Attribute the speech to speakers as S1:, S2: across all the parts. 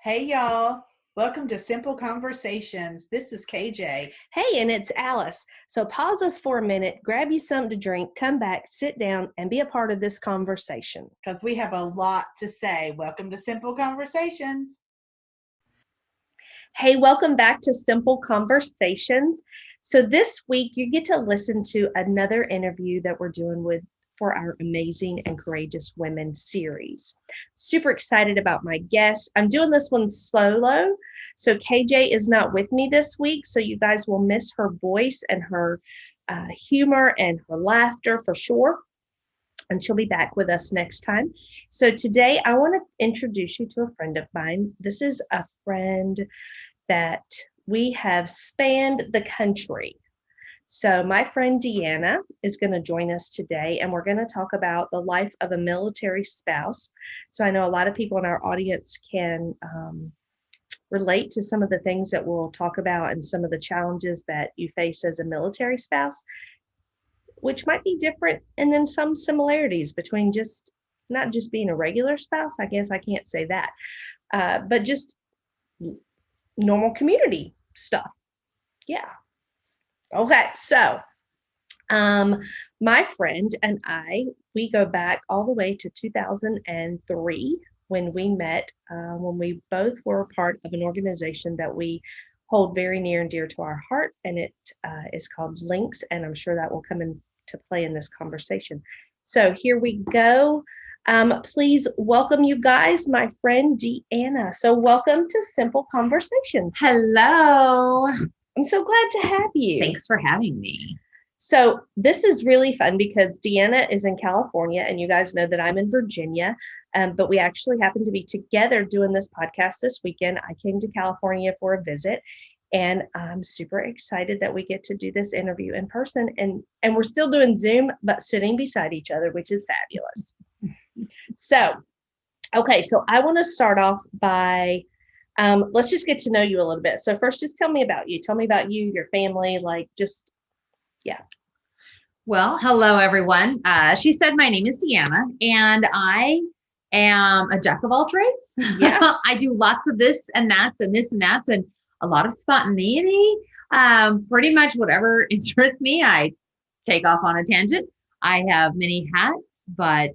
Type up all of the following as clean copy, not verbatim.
S1: Hey, y'all. Welcome to Simple Conversations. This is KJ.
S2: Hey, and it's Alice. So pause us for a minute, grab you something to drink, come back, sit down, and be a part of this conversation.
S1: Because we have a lot to say. Welcome to Simple Conversations.
S2: Hey, welcome back to Simple Conversations. So this week, you get to listen to another interview that we're doing for our Amazing and Courageous Women series. Super excited about my guest. I'm doing this one solo. So KJ is not with me this week. So you guys will miss her voice and her humor and her laughter for sure. And she'll be back with us next time. So today I want to introduce you to a friend of mine. This is a friend that we have spanned the country. So my friend Deanna is going to join us today, and we're going to talk about the life of a military spouse. So I know a lot of people in our audience can relate to some of the things that we'll talk about and some of the challenges that you face as a military spouse, which might be different, and then some similarities between just not just being a regular spouse. I guess I can't say that, but just normal community stuff. Yeah. Okay, so my friend and we go back all the way to 2003 when we met, when we both were part of an organization that we hold very near and dear to our heart, and it is called Links, and I'm sure that will come into play in this conversation. So here we go. Please welcome you guys, my friend Deanna. So welcome to Simple Conversations.
S3: Hello.
S2: I'm so glad to have you.
S3: Thanks for having me.
S2: So this is really fun because Deanna is in California and you guys know that I'm in Virginia, but we actually happen to be together doing this podcast this weekend. I came to California for a visit and I'm super excited that we get to do this interview in person, and we're still doing Zoom, but sitting beside each other, which is fabulous. So, okay, so I want to start off by let's just get to know you a little bit. So first, just tell me about you. Tell me about you, your family, yeah.
S3: Well, hello, everyone. She said my name is Deanna, and I am a jack of all trades.
S2: Yeah.
S3: I do lots of this and that's and this and that's and a lot of spontaneity. Pretty much whatever interests me, I take off on a tangent. I have many hats, but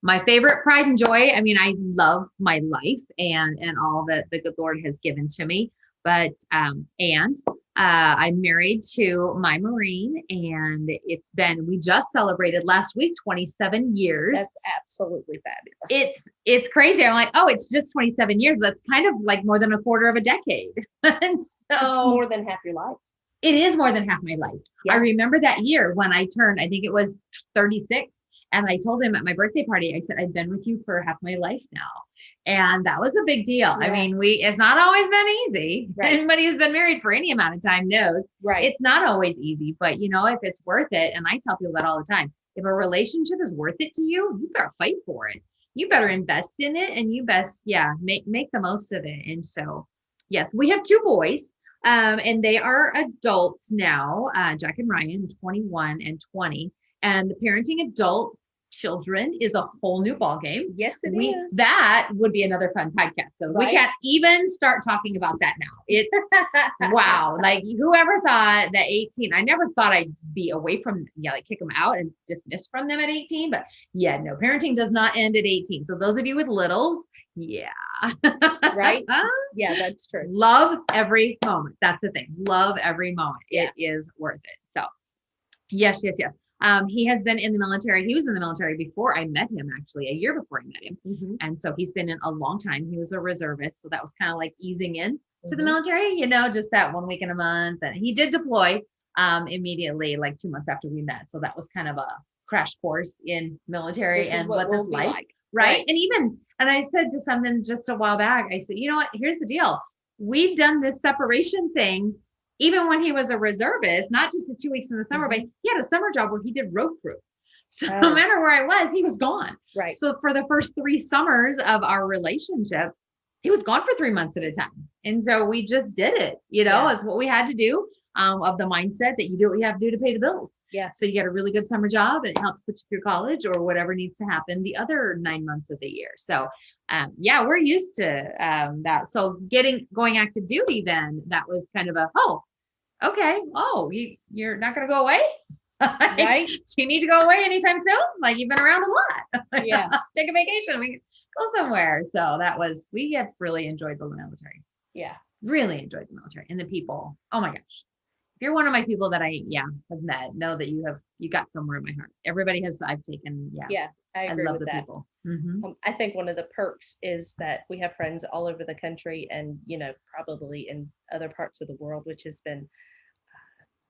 S3: my favorite pride and joy. I mean, I love my life and all that the good Lord has given to me. But I'm married to my Marine, and we just celebrated last week 27 years.
S2: That's absolutely fabulous.
S3: It's crazy. I'm like, oh, it's just 27 years. That's kind of like more than a quarter of a decade. And so
S2: it's more than half your life.
S3: It is more than half my life. Yeah. I remember that year when I turned, I think it was 36. And I told him at my birthday party, I said, I've been with you for half my life now. And that was a big deal. Yeah. I mean, it's not always been easy. Right. Anybody who's been married for any amount of time knows It's not always easy, but if it's worth it, and I tell people that all the time, if a relationship is worth it to you, you better fight for it. You better invest in it, and you best, make the most of it. And so, yes, we have two boys. And they are adults now, Jack and Ryan, 21 and 20. And the parenting adult children is a whole new ballgame.
S2: Yes, it is.
S3: That would be another fun podcast. So we can't even start talking about that now. It's wow. Like whoever thought that 18, I never thought I'd be away from, kick them out and dismiss from them at 18. But no, parenting does not end at 18. So those of you with littles,
S2: right? Yeah, that's true.
S3: Love every moment. That's the thing. Love every moment. It is worth it. So yes. He has been in the military. He was in the military before I met him, actually, a year before I met him. Mm-hmm. And so he's been in a long time. He was a reservist. So that was kind of like easing in to the military, just that 1 week in a month. And he did deploy immediately, like 2 months after we met. So that was kind of a crash course in military and what this life, right? And I said to someone just a while back, I said, you know what, here's the deal. We've done this separation thing. Even when he was a reservist, not just the 2 weeks in the summer, but he had a summer job where he did road crew. So no matter where I was, he was gone.
S2: Right.
S3: So for the first 3 summers of our relationship, he was gone for 3 months at a time. And so we just did it, it's what we had to do. of the mindset that you do what you have to do to pay the bills.
S2: Yeah.
S3: So you get a really good summer job and it helps put you through college or whatever needs to happen the other 9 months of the year. So yeah, we're used to that. So going active duty, then that was kind of okay. Oh, you're not going to go away?
S2: Right.
S3: Do you need to go away anytime soon? Like you've been around a lot.
S2: Yeah.
S3: Take a vacation. We can go somewhere. So we have really enjoyed the military.
S2: Yeah.
S3: Really enjoyed the military and the people. Oh my gosh. If you're one of my people that I have met, know that you got somewhere in my heart. Everybody I've taken. Yeah.
S2: Yeah. I agree
S3: love
S2: with
S3: the
S2: that.
S3: people. Mm-hmm.
S2: I think one of the perks is that we have friends all over the country and, probably in other parts of the world, which has been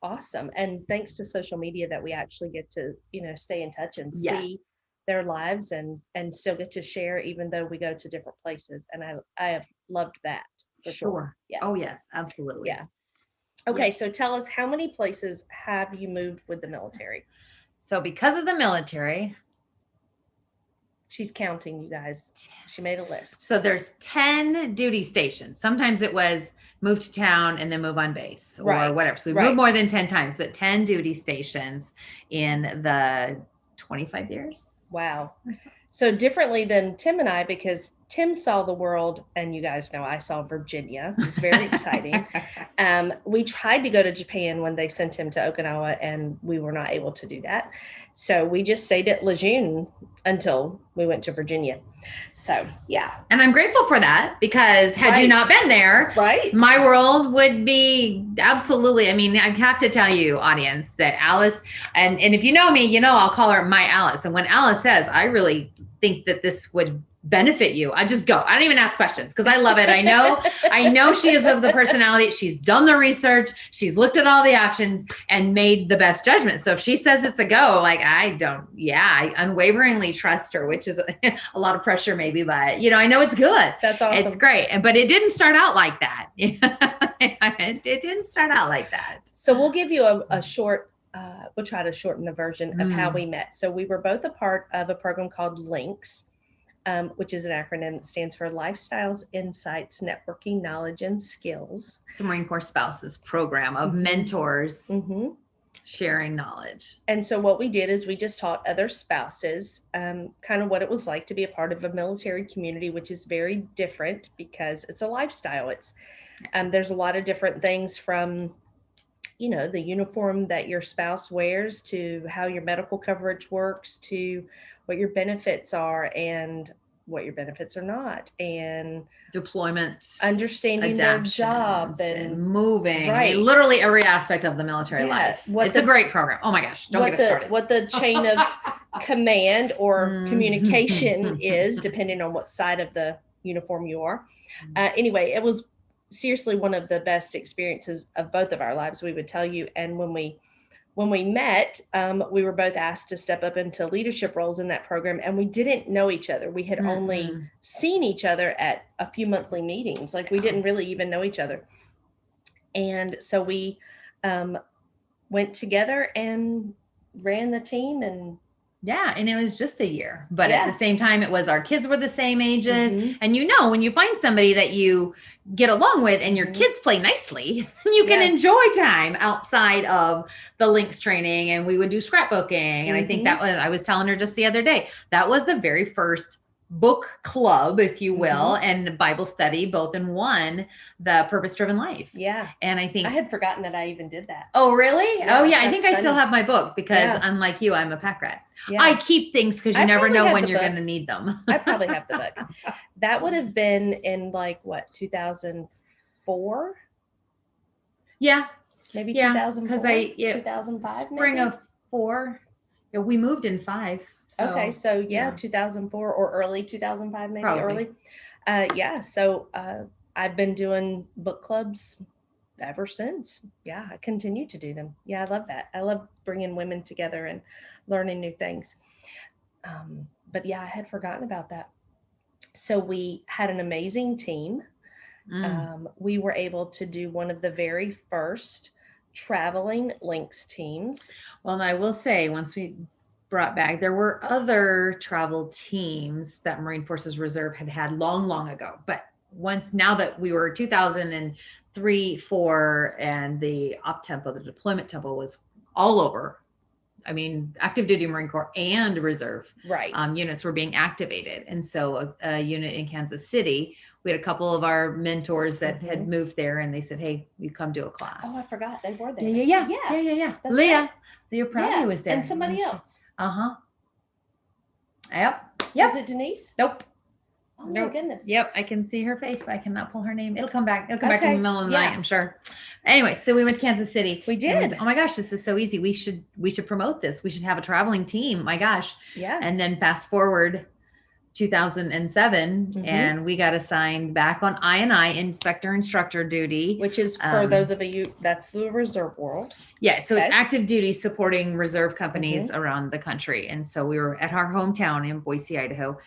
S2: awesome. And thanks to social media that we actually get to, stay in touch and see their lives and still get to share, even though we go to different places. And I have loved that. For sure. Yeah.
S3: Oh yes, absolutely.
S2: Yeah. Okay. So tell us, how many places have you moved with the military?
S3: So because of the military,
S2: she's counting, you guys. She made a list.
S3: So there's 10 duty stations. Sometimes it was move to town and then move on base or whatever. So we moved more than 10 times, but 10 duty stations in the 25 years.
S2: Wow. So differently than Tim and I, because Tim saw the world, and you guys know I saw Virginia. It was very exciting. We tried to go to Japan when they sent him to Okinawa, and we were not able to do that. So we just stayed at Lejeune until we went to Virginia. So, yeah.
S3: And I'm grateful for that, because had you not been there, my world would be absolutely, I have to tell you, audience, that Alice, and if you know me, I'll call her my Alice. And when Alice says, I really think that this would benefit you, I just go. I don't even ask questions because I love it. I know she is of the personality. She's done the research. She's looked at all the options and made the best judgment. So if she says it's a go, I unwaveringly trust her, which is a lot of pressure maybe, but I know it's good.
S2: That's awesome.
S3: It's great. But it didn't start out like that. It didn't start out like that.
S2: So we'll give you a short, we'll try to shorten the version of how we met. So we were both a part of a program called LINKS, which is an acronym that stands for Lifestyles, Insights, Networking, Knowledge, and Skills.
S3: It's a Marine Corps Spouses program of mentors sharing knowledge.
S2: And so what we did is we just taught other spouses kind of what it was like to be a part of a military community, which is very different because it's a lifestyle. It's there's a lot of different things from the uniform that your spouse wears to how your medical coverage works to what your benefits are and what your benefits are not, and
S3: deployment,
S2: understanding their job and
S3: moving, literally every aspect of the military life. It's a great program. Oh my gosh. Don't get us started.
S2: What the chain of command or communication is, depending on what side of the uniform you are. Anyway, it was seriously one of the best experiences of both of our lives, we would tell you. And when we met, we were both asked to step up into leadership roles in that program, and we didn't know each other. We had only seen each other at a few monthly meetings. We didn't really even know each other. And so we went together and ran the team, and
S3: and it was just a year, but at the same time, it was our kids were the same ages. And when you find somebody that you get along with and your kids play nicely, you can enjoy time outside of the LINKS training. And we would do scrapbooking. And I think I was telling her just the other day, that was the very first book club, if you will, and Bible study, both in one, the Purpose-Driven Life.
S2: Yeah.
S3: And I think
S2: I had forgotten that I even did that.
S3: Oh, really?
S2: Yeah,
S3: I think I still have my book because unlike you, I'm a pack rat.
S2: Yeah.
S3: I keep things because you never know when you're going to need them.
S2: I probably have the book. That would have been in 2004?
S3: Yeah.
S2: Maybe 2004, 2005?
S3: Spring of 4. Yeah, we moved in 5.
S2: So, okay. So 2004 or early 2005, maybe
S3: probably.
S2: Early. So I've been doing book clubs ever since. Yeah. I continue to do them. Yeah. I love that. I love bringing women together and learning new things. But I had forgotten about that. So we had an amazing team. We were able to do one of the very first traveling LINKS teams.
S3: Well, and I will say, once we brought back, there were other travel teams that Marine Forces Reserve had long ago, but once, now that we were 2003, 4, and the op tempo, the deployment tempo was all over. I mean, active duty Marine Corps and reserve
S2: Right.
S3: Units were being activated. And so a unit in Kansas City, we had a couple of our mentors that had moved there, and they said, hey, you come do a class.
S2: Oh, I forgot they were there.
S3: Yeah.
S2: That's
S3: Leah Proudie was there.
S2: And somebody else.
S3: Yep.
S2: Was it Denise?
S3: Nope.
S2: Oh my goodness.
S3: Yep. I can see her face, but I cannot pull her name. It'll come back. It'll come back in the middle of the night, I'm sure. Anyway, so we went to Kansas City.
S2: We did.
S3: Oh my gosh, this is so easy. We should promote this. We should have a traveling team. My gosh.
S2: Yeah.
S3: And then fast forward 2007, and we got assigned back on I instructor duty,
S2: which is for those of you, that's the reserve world.
S3: Yeah. So it's active duty supporting reserve companies around the country. And so we were at our hometown in Boise, Idaho.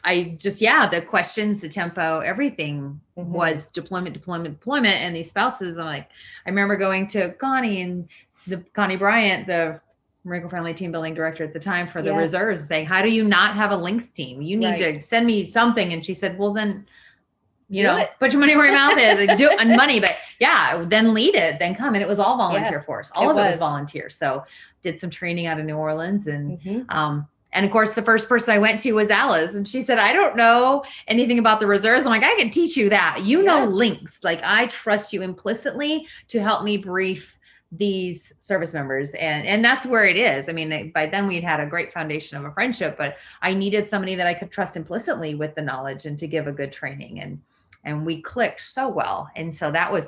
S3: I just, the questions, the tempo, everything was deployment. And these spouses, I remember going to Connie Bryant, the Marine Corps Family Team Building Director at the time for the reserves, saying, how do you not have a links team? You need to send me something. And she said, well, then, put your money where your mouth is and do it on money. But then lead it, then come. And it was all volunteer force. All of it was volunteer. So did some training out of New Orleans, and of course, the first person I went to was Alice. And she said, I don't know anything about the reserves. I'm like, I can teach you that. You know links. Like, I trust you implicitly to help me brief these service members. And that's where it is. I mean, by then we'd had a great foundation of a friendship, but I needed somebody that I could trust implicitly with the knowledge and to give a good training. And we clicked so well. And so that was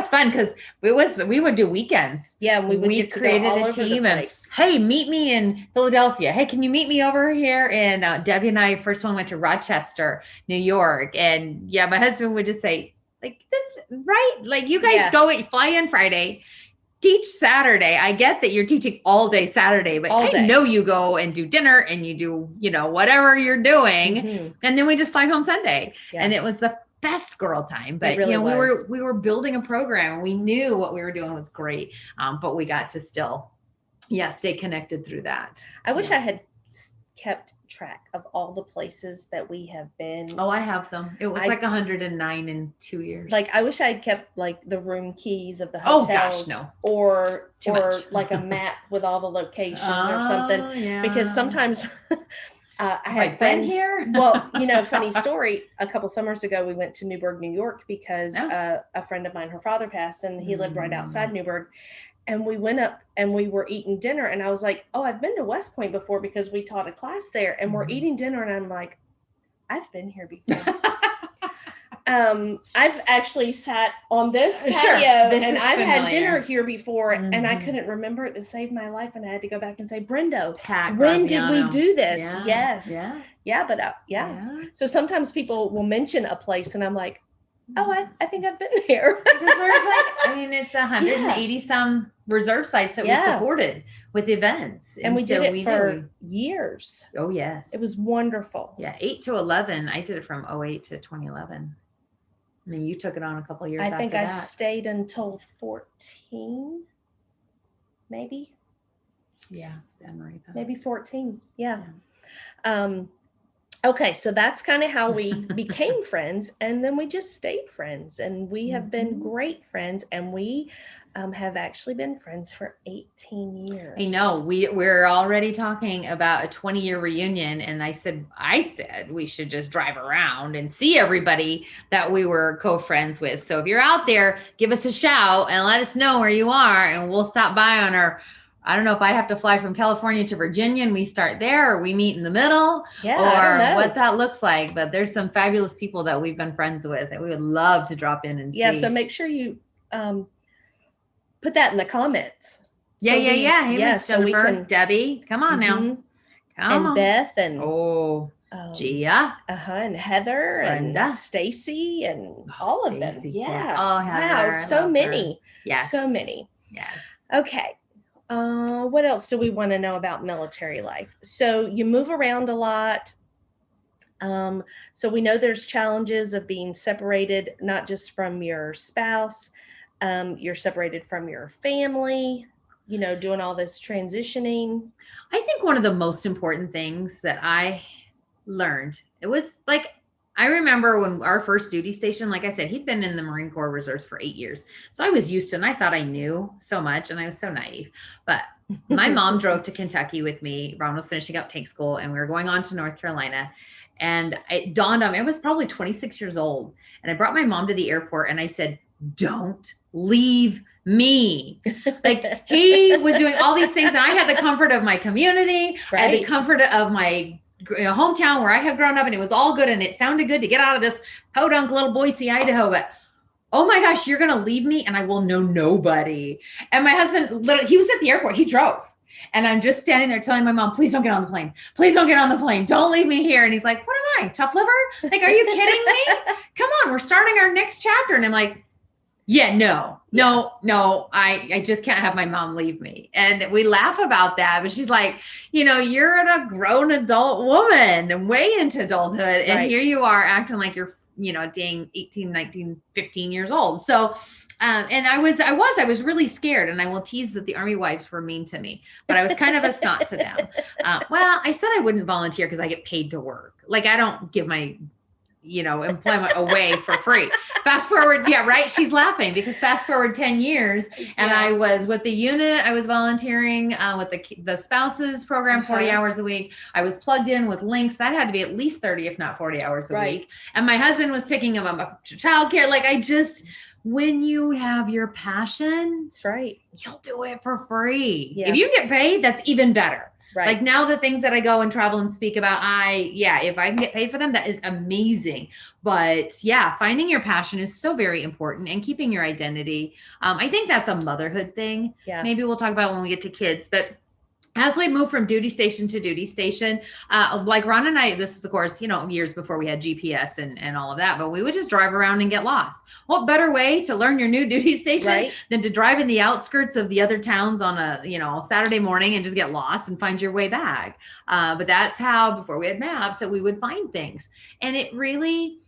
S3: fun, because we would do weekends.
S2: Yeah. We
S3: created a team and, hey, meet me in Philadelphia. Hey, can you meet me over here? And Debbie and I first one went to Rochester, New York. And my husband would just say, like, this, right? Like, you guys fly in Friday, teach Saturday. I get that you're teaching all day Saturday, but I know you go and do dinner and you do, whatever you're doing. And then we just fly home Sunday. Yeah. And it was the best girl time, but
S2: really
S3: we were building a program, and we knew what we were doing was great. But we got to still, stay connected through that.
S2: I wish I had kept track of all the places that we have been.
S3: Oh, I have them. It was like 109 in 2 years.
S2: Like, I wish I had kept like the room keys of the hotels.
S3: Oh gosh, no.
S2: Or like a map with all the locations or something. Yeah. Because sometimes I have friends here. Well, funny story. A couple summers ago, we went to Newburgh, New York, because a friend of mine, her father passed, and he lived right outside Newburgh. And we went up and we were eating dinner, and I was like, oh, I've been to West Point before because we taught a class there, and we're eating dinner, and I'm like, I've been here before. I've actually sat on this patio and I've had dinner here before, and I couldn't remember it to save my life, and I had to go back and say, Brendo, when did we do this? Yes. Yeah. But So sometimes people will mention a place, and I'm like, oh, I think I've been there.
S3: Because there's it's 180 some reserve sites that we supported with events.
S2: And we did it for years.
S3: Oh, yes.
S2: It was wonderful.
S3: Yeah. 8 to 11. I did it from 2008 to 2011. I mean, you took it on a couple of years after that.
S2: I think I stayed until 14, maybe.
S3: Yeah.
S2: Maybe 14. Yeah. Okay, so that's kind of how we became friends, and then we just stayed friends, and we have been great friends, and we have actually been friends for 18 years.
S3: I know, we're already talking about a 20-year reunion, and I said we should just drive around and see everybody that we were co-friends with. So if you're out there, give us a shout and let us know where you are, and we'll stop by on our, I don't know if I have to fly from California to Virginia and we start there, or we meet in the middle, or what that looks like. But there's some fabulous people that we've been friends with, and we would love to drop in and see.
S2: Yeah, so make sure you put that in the comments.
S3: Hey, Miss Jennifer, Debbie, come on now. Come on.
S2: Beth and
S3: Gia.
S2: And Heather
S3: Brenda.
S2: And Stacy and all of them. Yeah.
S3: Oh, Heather,
S2: wow, so many.
S3: Yes.
S2: So many.
S3: Yes.
S2: Okay. What else do we want to know about military life? So you move around a lot. So we know there's challenges of being separated, not just from your spouse. You're separated from your family, doing all this transitioning.
S3: I think one of the most important things that I learned, it was like I remember when our first duty station, like I said, he'd been in the Marine Corps Reserves for 8 years. So I was used to, and I thought I knew so much, and I was so naive. But my mom drove to Kentucky with me. Ron was finishing up tank school, and we were going on to North Carolina. And it dawned on me, I was probably 26 years old. And I brought my mom to the airport, and I said, don't leave me. Like, he was doing all these things, and I had the comfort of my community.
S2: Right.
S3: I had the comfort of my hometown where I had grown up, and it was all good, and it sounded good to get out of this podunk little Boise, Idaho. But oh my gosh, you're going to leave me and I will know nobody. And my husband, he was at the airport. He drove. And I'm just standing there telling my mom, please don't get on the plane. Please don't get on the plane. Don't leave me here. And he's like, what am I, chopped liver? Like, are you kidding me? Come on, we're starting our next chapter. And I'm like, yeah, no, I just can't have my mom leave me. And we laugh about that, but she's like, you're a grown adult woman and way into adulthood. Right. And here you are acting like you're, dang 18, 19, 15 years old. So, and I was really scared, and I will tease that the Army wives were mean to me, but I was kind of a snot to them. Well, I said I wouldn't volunteer because I get paid to work. Like, I don't give my employment away for free. Fast forward. Yeah. Right. She's laughing because fast forward 10 years and I was with the unit. I was volunteering with the spouses program, 40 hours a week. I was plugged in with links. That had to be at least 30, if not 40 hours a week. And my husband was picking him up childcare. Like, when you have your passion,
S2: that's right,
S3: you'll do it for free. Yeah. If you get paid, that's even better. Right. Like, now the things that I go and travel and speak about, if I can get paid for them, that is amazing. But yeah, finding your passion is so very important, and keeping your identity. I think that's a motherhood thing. Yeah. Maybe we'll talk about when we get to kids, but as we move from duty station to duty station, like Ron and I, this is of course, years before we had GPS and all of that, but we would just drive around and get lost. What better way to learn your new duty station than to drive in the outskirts of the other towns on a, Saturday morning and just get lost and find your way back. But that's how, before we had maps, that we would find things. And it really,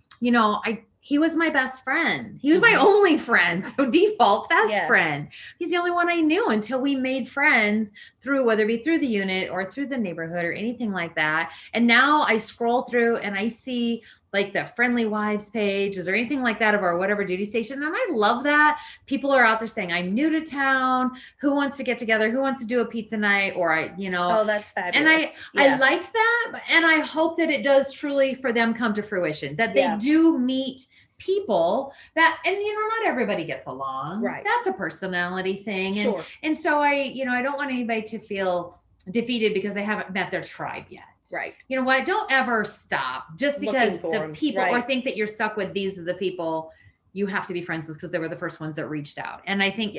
S3: he was my best friend. He was my only friend. So default best friend. He's the only one I knew until we made friends through, whether it be through the unit or through the neighborhood or anything like that. And now I scroll through and I see like the Friendly Wives pages or anything like that of our whatever duty station. And I love that people are out there saying, I'm new to town. Who wants to get together? Who wants to do a pizza night? Or
S2: oh, that's fabulous.
S3: And I like that. And I hope that it does truly for them come to fruition, that they do meet people that, and not everybody gets along. Right. That's a personality thing. Sure. And so I don't want anybody to feel defeated because they haven't met their tribe yet. Right. You know what? Don't ever stop just because the people, or think that you're stuck with these are the people you have to be friends with because they were the first ones that reached out. And I think,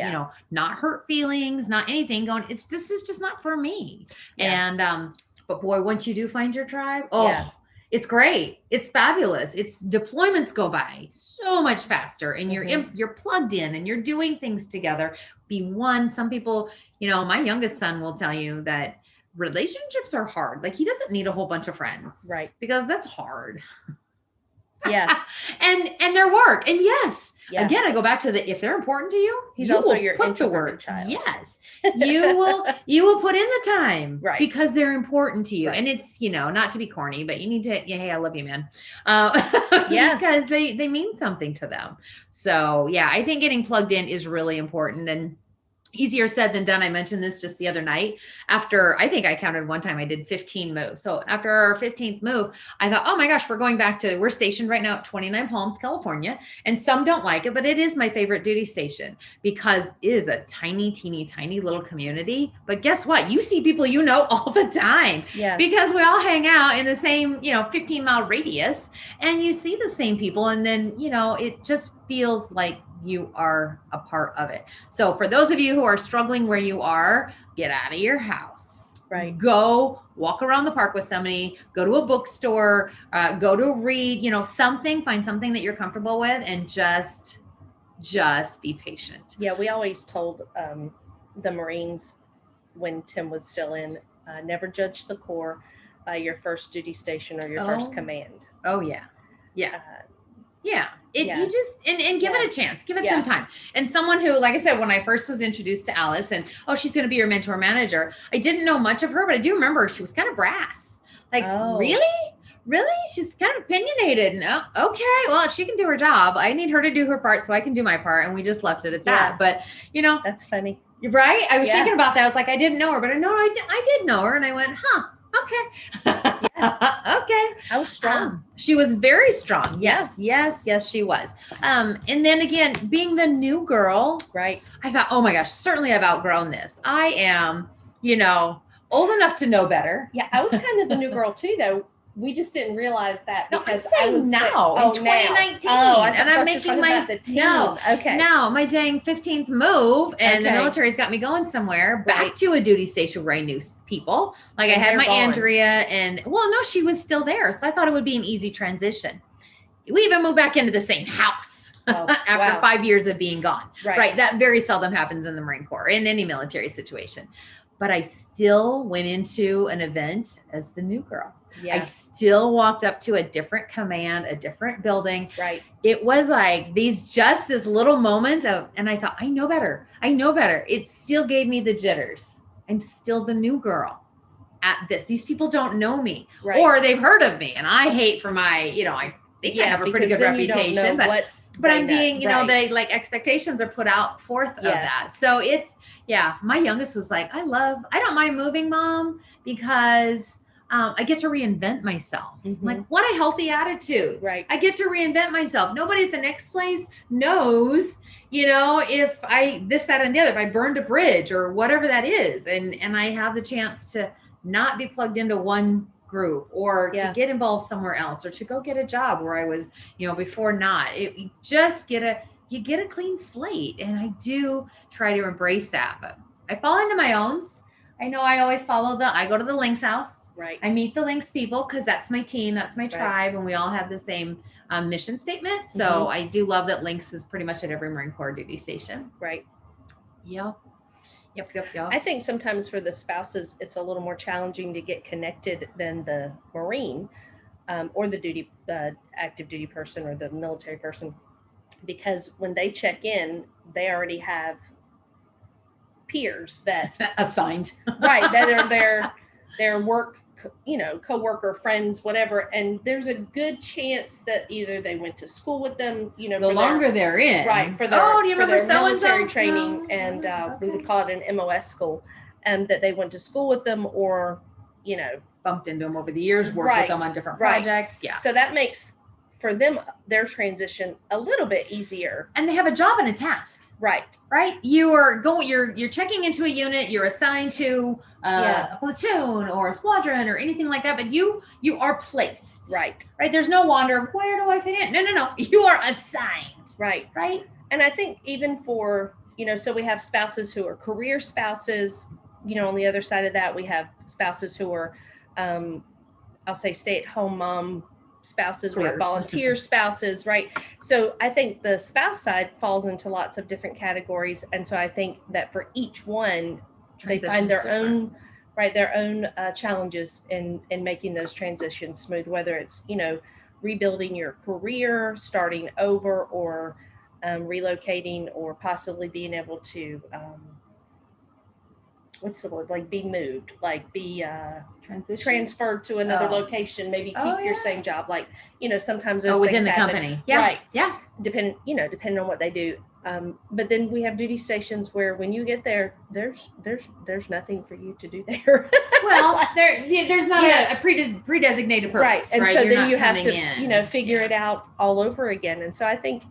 S3: not hurt feelings, not anything going, this is just not for me. Yeah. And, but boy, once you do find your tribe, it's great. It's fabulous. It's deployments go by so much faster, and you're plugged in and you're doing things together. Be one. Some people, my youngest son will tell you that relationships are hard. Like, he doesn't need a whole bunch of friends, right? Because that's hard. Yeah. and their work. And yes, again, I go back to if they're important to you,
S2: he's also your introverted child.
S3: Yes. You will put in the time, right? Because they're important to you. Right. And it's, not to be corny, but you need to, hey, I love you, man. Because they mean something to them. So yeah, I think getting plugged in is really important, and easier said than done. I mentioned this just the other night. After, I think I counted one time, I did 15 moves. So after our 15th move, I thought, oh my gosh, we're stationed right now at 29 Palms, California. And some don't like it, but it is my favorite duty station because it is a tiny, teeny, tiny little community. But guess what? You see people all the time. Yeah. Because we all hang out in the same, 15-mile radius, and you see the same people. And then, it just feels like you are a part of it. So for those of you who are struggling where you are, get out of your house. Right. Go walk around the park with somebody, go to a bookstore, go to read, find something that you're comfortable with, and just be patient.
S2: Yeah. We always told the Marines when Tim was still in, never judge the Corps by your first duty station or your first command.
S3: Oh yeah. Yeah. You just, and give it a chance, give it some time. And someone who, like I said, when I first was introduced to Alice and, she's going to be your mentor manager, I didn't know much of her, but I do remember she was kind of brass. Like, really? really? She's kind of opinionated. No, okay. Well, if she can do her job, I need her to do her part so I can do my part. And we just left it at that.
S2: Yeah.
S3: But,
S2: That's funny.
S3: right? I was
S2: Yeah.
S3: thinking about that. I was like, I didn't know her, but I did know her. And I went, huh, okay. Okay.
S2: I was strong.
S3: She was very strong. Yes, she was. And then again, being the new girl,
S2: Right.
S3: I thought, oh my gosh, certainly I've outgrown this. I am, old enough to know better.
S2: Yeah, I was kind of the new girl too, though. We just didn't realize that
S3: No,
S2: because
S3: I'm
S2: I
S3: saying
S2: was
S3: now, in 2019.
S2: Oh, I
S3: and
S2: thought
S3: I'm
S2: you were
S3: making
S2: talking
S3: my
S2: about the team.
S3: no,
S2: Okay.
S3: now my dang 15th move, and the
S2: Okay.
S3: military's got me going somewhere back
S2: Right.
S3: to a duty station where I knew people. Like I
S2: And
S3: had
S2: they're
S3: my
S2: gone.
S3: Andrea, and well, no, she was still there, so I thought it would be an easy transition. We even moved back into the same house
S2: Oh,
S3: after
S2: wow.
S3: 5 years of being gone.
S2: Right.
S3: Right. That very seldom happens in the Marine Corps, in any military situation. But I still went into an event as the new girl. I
S2: Yeah.
S3: still walked up to a different command, a different building.
S2: Right.
S3: It was like this little moment of, and I thought, I know better. It still gave me the jitters. I'm still the new girl at this. These people don't know me,
S2: Right.
S3: or they've heard of me. And I hate for my, I think I have a pretty
S2: because
S3: good
S2: then you don't
S3: reputation,
S2: know
S3: but
S2: what
S3: but
S2: they
S3: I'm being,
S2: know.
S3: they like expectations are put out forth of
S2: Yeah.
S3: that. So it's, my youngest was like, I don't mind moving, Mom, because I get to reinvent myself.
S2: Mhm.
S3: Like, what a healthy attitude.
S2: Right.
S3: I get to reinvent myself. Nobody at the next place knows, if I, this, that, and the other, if I burned a bridge or whatever that is. And I have the chance to not be plugged into one group or
S2: Yeah.
S3: to get involved somewhere else or to go get a job where I was, before not. You just get a clean slate. And I do try to embrace that. But I fall into my own. I know I always I go to the Lynx house.
S2: Right.
S3: I meet the Lynx people because that's my team, that's my
S2: Right.
S3: tribe, and we all have the same mission statement. So
S2: Mhm.
S3: I do love that Lynx is pretty much at every Marine Corps duty station.
S2: Right.
S3: Yep.
S2: I think sometimes for the spouses, it's a little more challenging to get connected than the Marine or the active duty person or the military person, because when they check in, they already have peers that
S3: Assigned.
S2: right, that are their work, co-worker, friends, whatever, and there's a good chance that either they went to school with them,
S3: The longer they're in.
S2: right, for their,
S3: do you
S2: for
S3: remember
S2: their
S3: so-and-so?
S2: military training,
S3: No.
S2: and we
S3: Okay.
S2: would call it an MOS school, and that they went to school with them, or
S3: Bumped into them over the years, worked
S2: Right,
S3: with them on different
S2: right.
S3: projects. Yeah.
S2: so that makes for them their transition a little bit easier.
S3: And they have a job and a task.
S2: Right.
S3: Right? You're checking into a unit, you're assigned to a platoon or a squadron or anything like that, but you are placed.
S2: Right.
S3: Right? There's no wonder, where do I fit in? No. You are assigned.
S2: Right.
S3: Right?
S2: And I think even for, so we have spouses who are career spouses, on the other side of that, we have spouses who are, I'll say stay-at-home mom spouses, we have
S3: Careers.
S2: volunteer spouses, right? So I think the spouse side falls into lots of different categories. And so I think that for each one, they find their own challenges in making those transitions smooth, whether it's, rebuilding your career, starting over, or relocating, or possibly being able to, what's the word? Like be moved, like be transferred to another location, maybe keep your same job. Like, sometimes those
S3: within
S2: things
S3: the
S2: happen.
S3: company. Yeah.
S2: Right.
S3: Yeah.
S2: Depending on what they do. But then we have duty stations where when you get there, there's nothing for you to do there.
S3: Well, there's not a pre-designated purpose.
S2: Right. And so
S3: You're
S2: then
S3: not
S2: you have
S3: coming
S2: to,
S3: in.
S2: figure it out all over again. And so I think,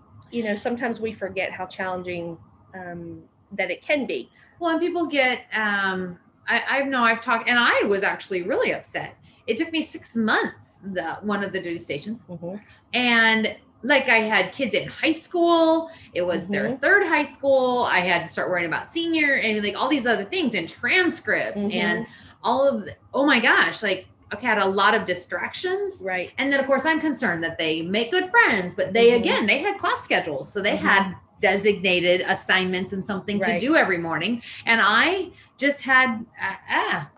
S2: sometimes we forget how challenging that it can be.
S3: Well, and people get, I've talked, and I was actually really upset. It took me 6 months, one of the duty stations.
S2: Mm-hmm.
S3: And like I had kids in high school. It was their third high school. I had to start worrying about senior and like all these other things and transcripts and all of oh my gosh, like, okay, I had a lot of distractions.
S2: Right.
S3: And then of course I'm concerned that they make good friends, but they, again, they had class schedules. So they had designated assignments and something to do every morning. And I just had,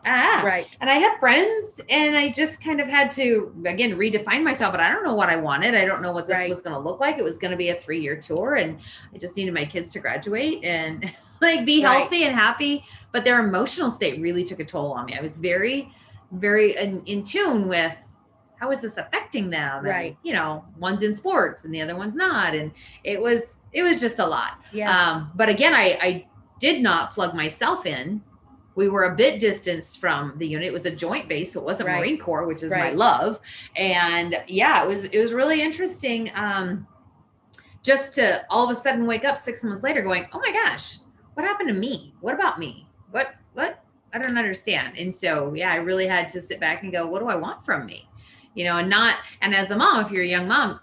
S2: right.
S3: And I had friends and I just kind of had to, again, redefine myself, but I don't know what I wanted. I don't know what this was going to look like. It was going to be a 3-year tour and I just needed my kids to graduate and like be healthy and happy. But their emotional state really took a toll on me. I was very, very in tune with how is this affecting them?
S2: Right.
S3: And, one's in sports and the other one's not. And it was just a lot.
S2: Yeah.
S3: But again, I did not plug myself in. We were a bit distanced from the unit. It was a joint base, so it wasn't
S2: Right.
S3: Marine Corps, which is my
S2: Right.
S3: love. And yeah, it was really interesting. Just to all of a sudden wake up 6 months later going, oh my gosh, what happened to me? What about me? What? I don't understand. And so, yeah, I really had to sit back and go, what do I want from me? And as a mom, if you're a young mom,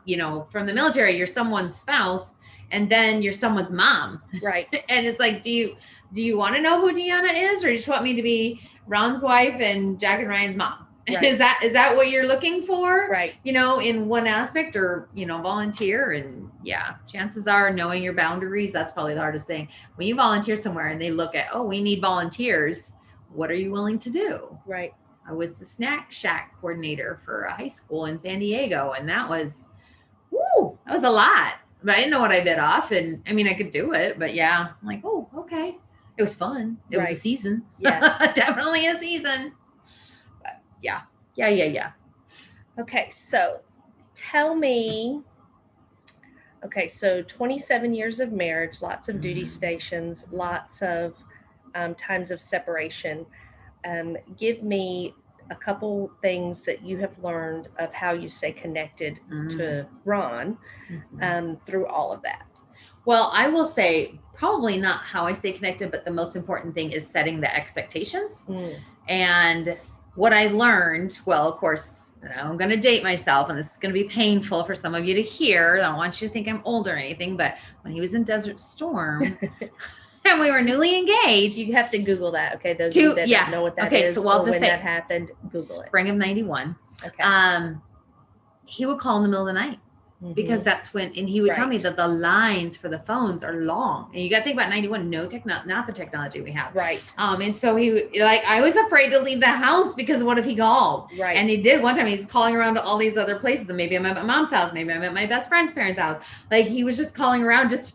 S3: from the military, you're someone's spouse and then you're someone's mom.
S2: Right.
S3: And it's like, do you want to know who Deanna is, or you just want me to be Ron's wife and Jack and Ryan's mom? Right. Is that what you're looking for?
S2: Right.
S3: In one aspect, or, volunteer. And yeah, chances are knowing your boundaries, that's probably the hardest thing. When you volunteer somewhere and they look at, oh, we need volunteers. What are you willing to do?
S2: Right.
S3: I was the snack shack coordinator for a high school in San Diego. And that was a lot, but I didn't know what I bit off. And I mean, I could do it, but yeah, I'm like, oh, okay. It was fun. It was a season.
S2: Yeah.
S3: Definitely a season. But yeah.
S2: Okay. So tell me, so 27 years of marriage, lots of duty stations, lots of times of separation. Give me a couple things that you have learned of how you stay connected to Ron through all of that.
S3: Well, I will say probably not how I stay connected, but the most important thing is setting the expectations. And what I learned, well, of course, I'm going to date myself, and this is going to be painful for some of you to hear. I don't want you to think I'm old or anything, but when he was in Desert Storm and we were newly engaged.
S2: You have to Google that. Okay. Those of you that don't know what that is,
S3: so I'll just
S2: when
S3: say,
S2: that happened, Google it.
S3: Spring of 91.
S2: Okay.
S3: He would call in the middle of the night. Because that's when, and he would tell me that the lines for the phones are long, and you got to think about 91, not the technology we have.
S2: Right.
S3: And so I was afraid to leave the house because what if he called?
S2: Right.
S3: And he did one time. He's calling around to all these other places, and maybe I'm at my mom's house, maybe I'm at my best friend's parents' house. Like, he was just calling around just to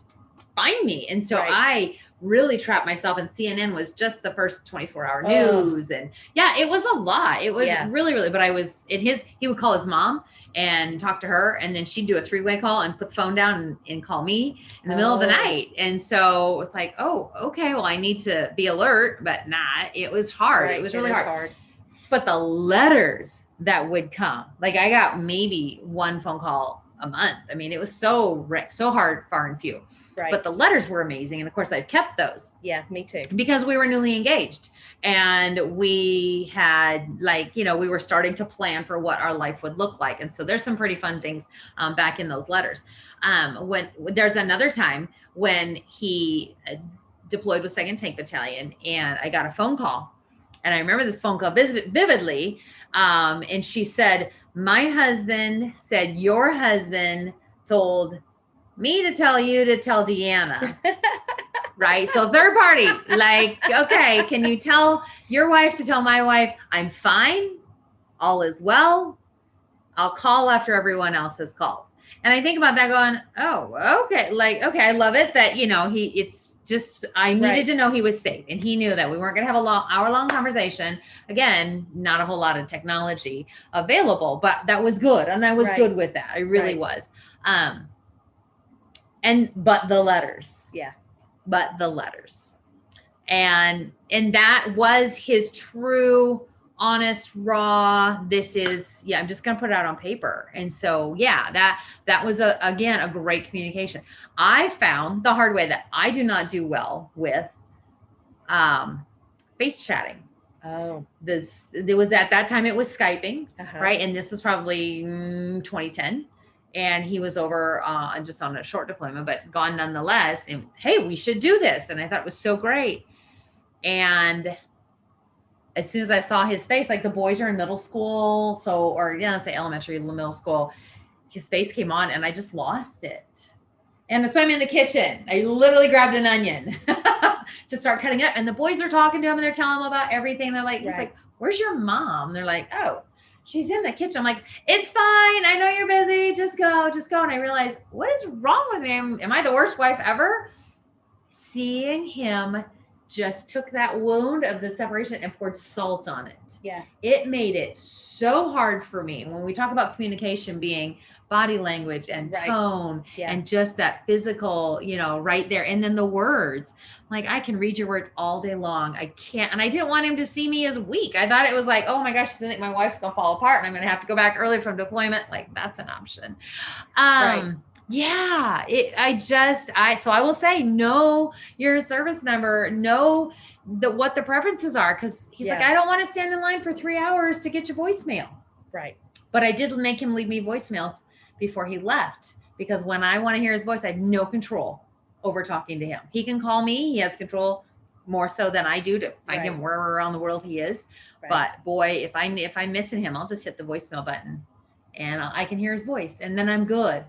S3: find me. And so I really trapped myself, and CNN was just the first 24-hour news. And yeah, it was a lot. It was really, really, but he would call his mom and talk to her, and then she'd do a 3-way call and put the phone down and call me in the middle of the night. And so it was like, oh, okay, well, I need to be alert, but not. It was hard. It was really hard. But the letters that would come, like, I got maybe one phone call a month. I mean, it was so hard, far and few.
S2: Right.
S3: But the letters were amazing. And of course, I've kept those.
S2: Yeah, me too.
S3: Because we were newly engaged, and we had we were starting to plan for what our life would look like. And so there's some pretty fun things back in those letters. When there's another time when he deployed with 2nd Tank Battalion, and I got a phone call, and I remember this phone call vividly. And she said, my husband said, your husband told me to tell you to tell Deanna. Right. So third party, like, okay, can you tell your wife to tell my wife, I'm fine. All is well. I'll call after everyone else has called. And I think about that going, oh, okay. Like, okay. I love it that, I needed to know he was safe, and he knew that we weren't going to have a hour-long conversation. Again, not a whole lot of technology available, but that was good. And I was good with that. I really was. But the letters. Yeah. But the letters. And that was his true, honest, raw, I'm just going to put it out on paper. And so, that was again, a great communication. I found the hard way that I do not do well with, face chatting.
S2: Oh,
S3: there was at that time it was Skyping, right? And this is probably 2010. And he was over just on a short deployment, but gone nonetheless. And hey, we should do this. And I thought it was so great. And as soon as I saw his face, like, the boys are in middle school. Let's say elementary, middle school, his face came on, and I just lost it. And so I'm in the kitchen. I literally grabbed an onion to start cutting it up. And the boys are talking to him, and they're telling him about everything. They're like, he's like, where's your mom? They're like, oh, she's in the kitchen. I'm like, it's fine. I know you're busy. Just go. And I realized, what is wrong with me? Am I the worst wife ever? Seeing him just took that wound of the separation and poured salt on it.
S2: Yeah.
S3: It made it so hard for me. When we talk about communication being body language and
S2: Right.
S3: tone
S2: Yeah.
S3: and just that physical, right there. And then the words, like, I can read your words all day long. I can't. And I didn't want him to see me as weak. I thought it was like, oh my gosh, I think my wife's going to fall apart and I'm going to have to go back early from deployment. Like, that's an option.
S2: Right.
S3: Yeah, so I will say, know your service member, know what the preferences are. Cause he's like, I don't want to stand in line for 3 hours to get your voicemail.
S2: Right.
S3: But I did make him leave me voicemails before he left, because when I want to hear his voice, I have no control over talking to him. He can call me. He has control more so than I do to find him wherever around the world he is. Right. But boy, if I'm missing him, I'll just hit the voicemail button and I can hear his voice and then I'm good.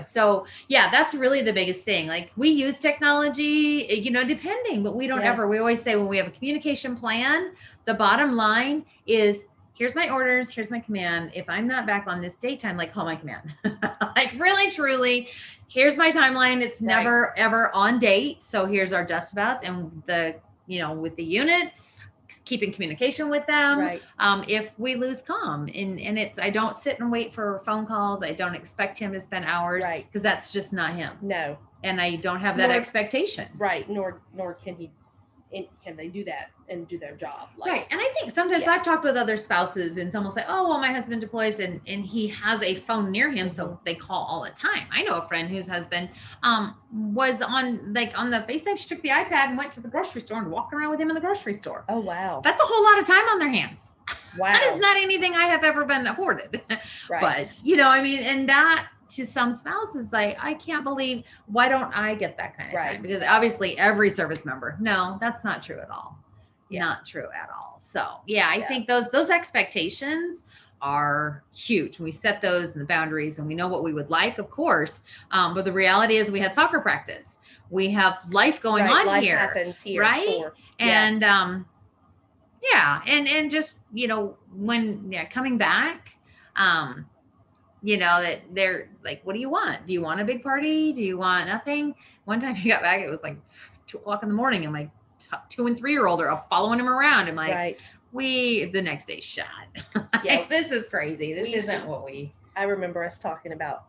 S3: So yeah, that's really the biggest thing. Like, we use technology, depending, but we don't ever, we always say when we have a communication plan, the bottom line is, here's my orders, here's my command. If I'm not back on this date time, like, call my command. Like, really, truly, here's my timeline. It's never, ever on date. So here's our just abouts, and with the unit, keeping communication with them.
S2: Right.
S3: If we lose comm and I don't sit and wait for phone calls. I don't expect him to spend hours, because that's just not him.
S2: No.
S3: And I don't have that expectation.
S2: Right. Nor can they do that and do their job.
S3: Right. And I think sometimes I've talked with other spouses and someone will say, oh, well, my husband deploys and he has a phone near him. So they call all the time. I know a friend whose husband was on the FaceTime. She took the iPad and went to the grocery store and walked around with him in the grocery store.
S2: Oh, wow.
S3: That's a whole lot of time on their hands.
S2: Wow.
S3: That is not anything I have ever been afforded.
S2: Right.
S3: But, and that, to some spouses, like, I can't believe, why don't I get that kind of time? Because obviously every service member, no, that's not true at all. Not true at all. So I think those expectations are huge. We set those and the boundaries, and we know what we would like, of course. But the reality is, we had soccer practice. We have life going on
S2: life
S3: here.
S2: Happens here,
S3: right?
S2: Sure.
S3: And and just, when coming back, that they're like, what do you want? Do you want a big party? Do you want nothing? One time he got back, it was like 2:00 in the morning. And my 2 and 3-year-old are following him around. I'm like, the next day shot. Like, this is crazy. This isn't what
S2: I remember us talking about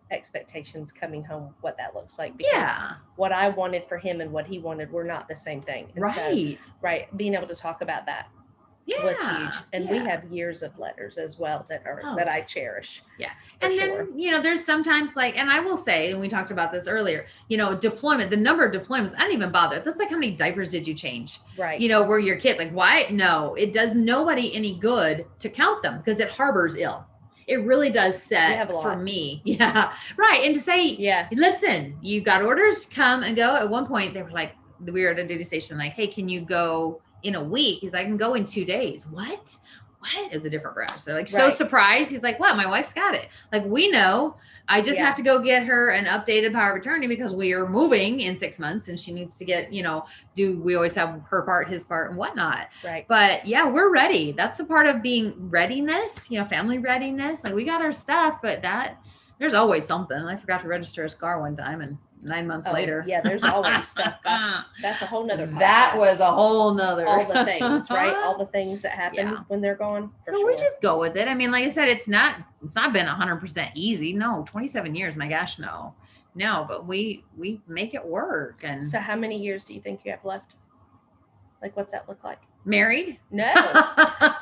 S2: expectations coming home, what that looks like. Because what I wanted for him and what he wanted were not the same thing. And so, being able to talk about that was huge. And we have years of letters as well that I cherish.
S3: Yeah. And then, there's sometimes, like, and I will say, and we talked about this earlier, deployment, the number of deployments, I don't even bother. That's like, how many diapers did you change?
S2: Right.
S3: Were your kids like, why? No, it does nobody any good to count them, because it harbors ill. It really does set for me. Yeah. Right. And to say, listen, you got orders, come and go. At one point they were like, we were at a duty station, like, hey, can you go in a week? He's like, I can go in 2 days. What? It was a different branch. So like, so surprised. He's like, well, my wife's got it. Like, we know, I just have to go get her an updated power of attorney, because we are moving in 6 months and she needs to get, we always have her part, his part, and whatnot.
S2: Right.
S3: But we're ready. That's a part of being readiness, family readiness. Like, we got our stuff, but there's always something. I forgot to register his car one time, and 9 months later.
S2: Yeah, there's always stuff. Gosh, that's a whole nother podcast.
S3: That was a whole nother.
S2: All the things, right? All the things that happen when they're gone.
S3: So we just go with it. I mean, like I said, it's not been 100% easy. No, 27 years, my gosh, no, but we make it work. And
S2: so how many years do you think you have left? Like, what's that look like?
S3: Married?
S2: No.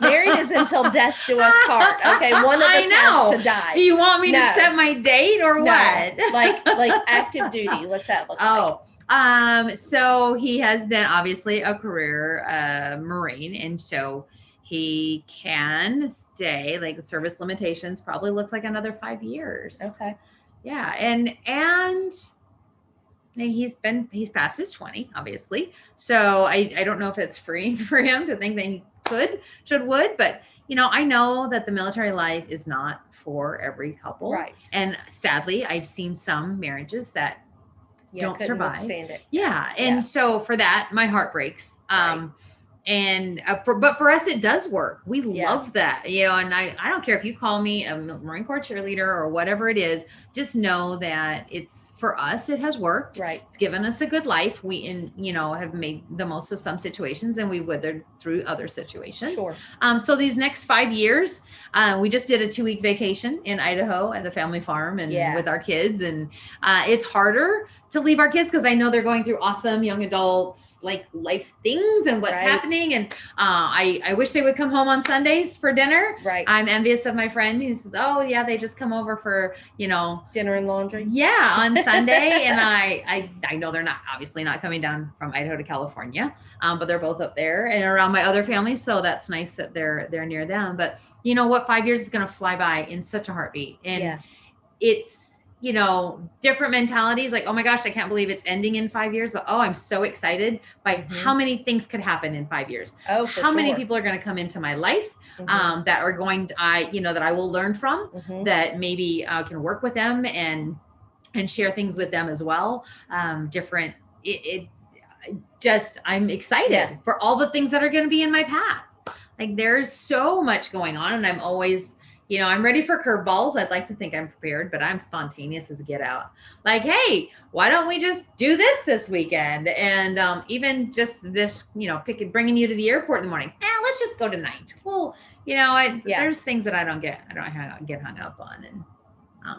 S2: Married is until death do us part. Okay, one of us has to die.
S3: Do you want me to set my date or what?
S2: like active duty. What's that look like?
S3: So he has been obviously a career Marine, and so he can stay. Like, the service limitations probably looks like another 5 years.
S2: Okay.
S3: Yeah, and he's past his 20, obviously. So I don't know if it's freeing for him to think that he would, but I know that the military life is not for every couple.
S2: Right.
S3: And sadly, I've seen some marriages that don't survive.
S2: Withstand it.
S3: Yeah. And so for that, my heart breaks. but for us, it does work. We
S2: Yeah.
S3: love that, and I don't care if you call me a Marine Corps cheerleader or whatever it is, just know that it's, for us, it has worked.
S2: Right.
S3: It's given us a good life. We, have made the most of some situations, and we weathered through other situations.
S2: Sure.
S3: So these next 5 years, we just did a 2-week vacation in Idaho at the family farm and
S2: Yeah.
S3: with our kids. And it's harder to leave our kids because I know they're going through awesome young adults, like life things and what's
S2: Right.
S3: happening. And I wish they would come home on Sundays for dinner.
S2: Right.
S3: I'm envious of my friend who says, oh yeah, they just come over for,
S2: dinner and laundry.
S3: Yeah, on Sunday. And I know they're obviously not coming down from Idaho to California, but they're both up there and around my other family. So that's nice that they're near them. But you know what, 5 years is going to fly by in such a heartbeat. And it's, different mentalities, like, oh my gosh, I can't believe it's ending in 5 years, but I'm so excited by how many things could happen in 5 years.
S2: Oh, for
S3: how
S2: sure.
S3: many people are going to come into my life that are going to, that I will learn from, that maybe I can work with them and share things with them as well. I'm excited for all the things that are going to be in my path. Like, there's so much going on, and I'm always, I'm ready for curveballs. I'd like to think I'm prepared, but I'm spontaneous as a get out. Like, hey, why don't we just do this weekend? And even just this, bringing you to the airport in the morning. Let's just go tonight. Well, there's things that I don't get hung up on. And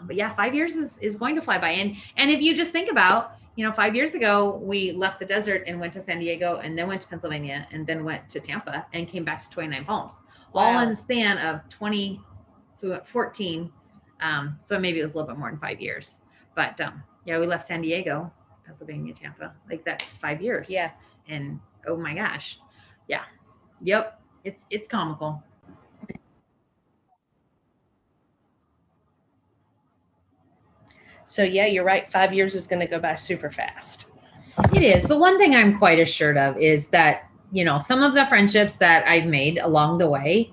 S3: but yeah, 5 years is going to fly by. And if you just think about, 5 years ago, we left the desert and went to San Diego, and then went to Pennsylvania, and then went to Tampa, and came back to 29 homes, all in the span of 14. So maybe it was a little bit more than 5 years, but we left San Diego, Pennsylvania, Tampa. Like, that's 5 years.
S2: Yeah.
S3: And oh my gosh. Yeah. Yep. It's comical.
S2: So yeah, you're right. 5 years is going to go by super fast.
S3: It is. But one thing I'm quite assured of is that, some of the friendships that I've made along the way,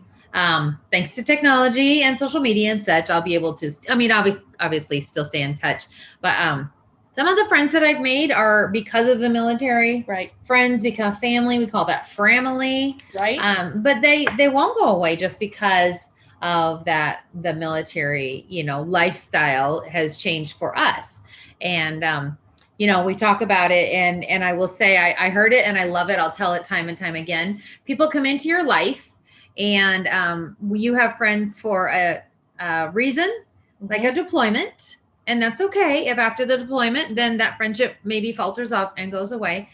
S3: thanks to technology and social media and such, I'll be able to, I'll obviously still stay in touch, but some of the friends that I've made are because of the military.
S2: Right.
S3: Friends become family. We call that family.
S2: Right.
S3: But they won't go away just because of that. The military, lifestyle has changed for us. And, we talk about it, and I will say, I heard it and I love it. I'll tell it time and time again. People come into your life, and you have friends for a reason, like a deployment. And that's okay if after the deployment, then that friendship maybe falters off and goes away.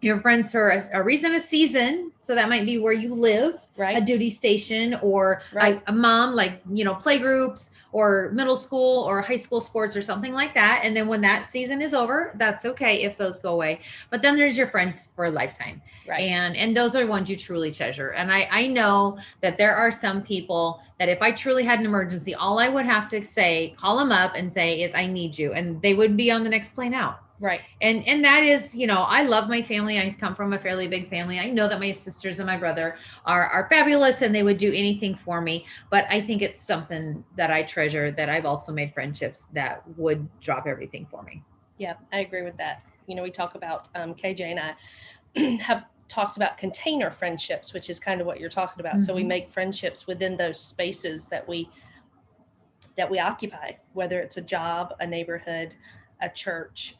S3: Your friends for a reason, a season. So that might be where you live,
S2: right.
S3: A duty station, or
S2: right.
S3: a mom, like, play groups, or middle school or high school sports or something like that. And then when that season is over, that's okay if those go away. But then there's your friends for a lifetime.
S2: Right.
S3: And those are ones you truly treasure. And I know that there are some people that if I truly had an emergency, all I would have to say, call them up and say is, I need you. And they would be on the next plane out.
S2: Right.
S3: And that is, I love my family. I come from a fairly big family. I know that my sisters and my brother are fabulous, and they would do anything for me. But I think it's something that I treasure, that I've also made friendships that would drop everything for me.
S2: Yeah, I agree with that. We talk about, KJ and I have talked about container friendships, which is kind of what you're talking about. So we make friendships within those spaces that we occupy, whether it's a job, a neighborhood, a church,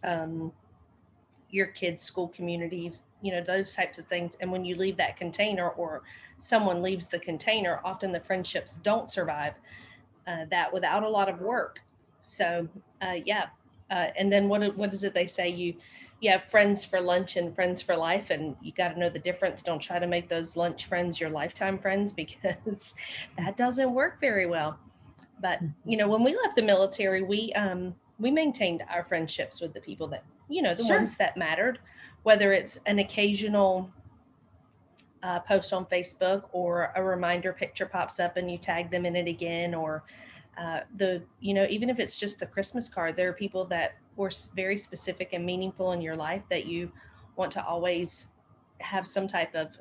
S2: your kids' school communities, those types of things. And when you leave that container, or someone leaves the container, often the friendships don't survive that without a lot of work. So and then what is it they say? You have friends for lunch and friends for life, and you got to know the difference. Don't try to make those lunch friends your lifetime friends, because that doesn't work very well. But when we left the military, we maintained our friendships with the people that,
S3: Sure.
S2: ones that mattered, whether it's an occasional post on Facebook, or a reminder picture pops up and you tag them in it again, or even if it's just a Christmas card. There are people that were very specific and meaningful in your life that you want to always have some type of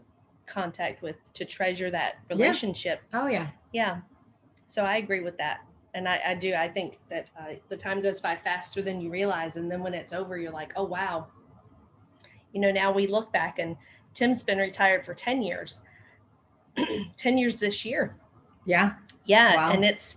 S2: contact with, to treasure that relationship.
S3: Yeah. Oh yeah.
S2: Yeah. So I agree with that. And I do. I think that the time goes by faster than you realize. And then when it's over, you're like, oh, wow. Now we look back and Tim's been retired for 10 years. 10 years this year.
S3: Yeah.
S2: Yeah.
S3: Wow.
S2: And it's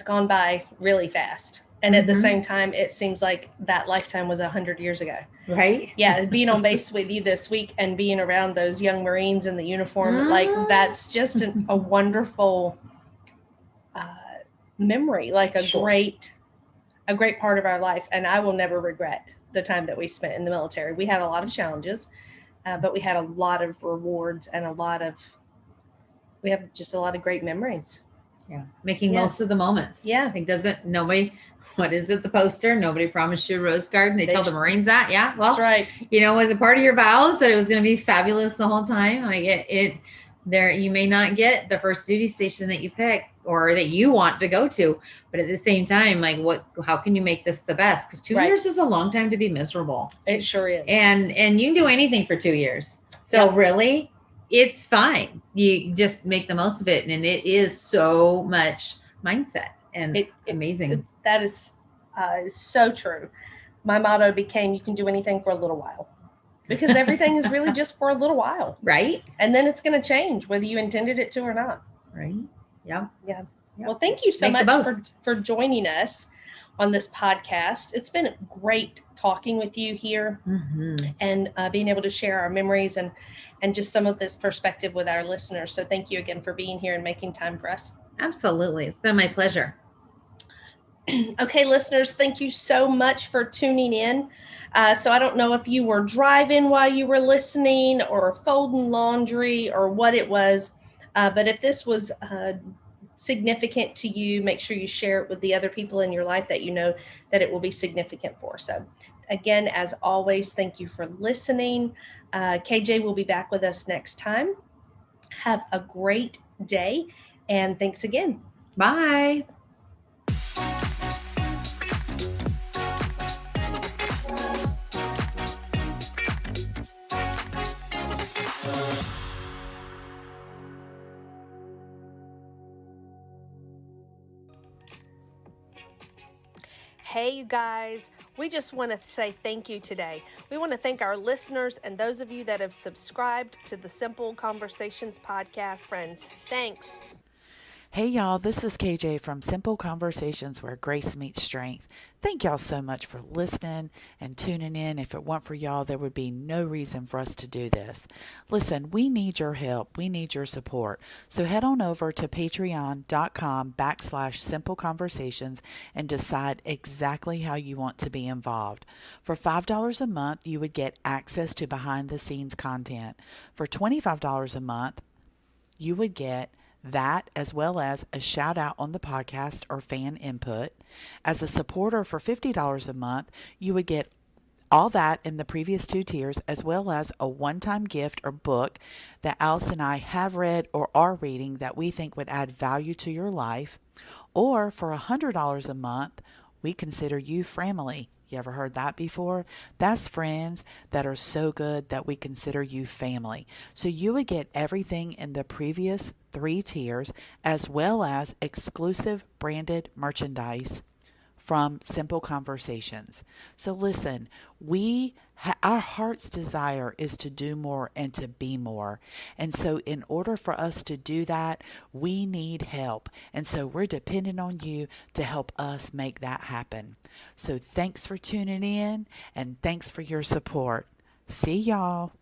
S2: gone by really fast. And at the same time, it seems like that lifetime was 100 years ago.
S3: Right.
S2: Yeah. Being on base with you this week and being around those young Marines in the uniform, like that's just a wonderful memory, like a great part of our life. And I will never regret the time that we spent in the military. We had a lot of challenges, but we had a lot of rewards and we have just a lot of great memories.
S3: Yeah. Making most of the moments.
S2: Yeah.
S3: What is it? The poster? Nobody promised you a rose garden. They tell the Marines that. Yeah. Well,
S2: that's right.
S3: Was it part of your vows that it was going to be fabulous the whole time? Like you may not get the first duty station that you pick or that you want to go to, but at the same time, like how can you make this the best? Because 2 years is a long time to be miserable.
S2: It sure is.
S3: And you can do anything for 2 years. So really, it's fine. You just make the most of it. And it is so much mindset and amazing.
S2: That is so true. My motto became, you can do anything for a little while, because everything is really just for a little while.
S3: Right.
S2: And then it's going to change whether you intended it to or not.
S3: Right. Yeah.
S2: Yeah. Well, thank you so much for joining us on this podcast. It's been great talking with you here and being able to share our memories and just some of this perspective with our listeners. So thank you again for being here and making time for us.
S3: Absolutely. It's been my pleasure.
S2: Okay, listeners, thank you so much for tuning in. So I don't know if you were driving while you were listening or folding laundry or what it was, but if this was significant to you, make sure you share it with the other people in your life that you know that it will be significant for. So again, as always, thank you for listening. KJ will be back with us next time. Have a great day, and thanks again.
S3: Bye.
S2: Hey, you guys, we just want to say thank you today. We want to thank our listeners and those of you that have subscribed to the Simple Conversations podcast. Friends, thanks.
S1: Hey y'all, this is KJ from Simple Conversations where grace meets strength. Thank y'all so much for listening and tuning in. If it weren't for y'all, there would be no reason for us to do this. Listen, we need your help. We need your support. So head on over to patreon.com/Simple Conversations and decide exactly how you want to be involved. For $5 a month, you would get access to behind the scenes content. For $25 a month, you would get that as well as a shout out on the podcast or fan input. As a supporter for $50 a month, you would get all that in the previous 2 tiers, as well as a one-time gift or book that Alice and I have read or are reading that we think would add value to your life. Or for $100 a month, we consider you family. You ever heard that before? That's friends that are so good that we consider you family. So you would get everything in the previous 3 tiers, as well as exclusive branded merchandise from Simple Conversations. So listen, our heart's desire is to do more and to be more. And so in order for us to do that, we need help. And so we're dependent on you to help us make that happen. So thanks for tuning in and thanks for your support. See y'all.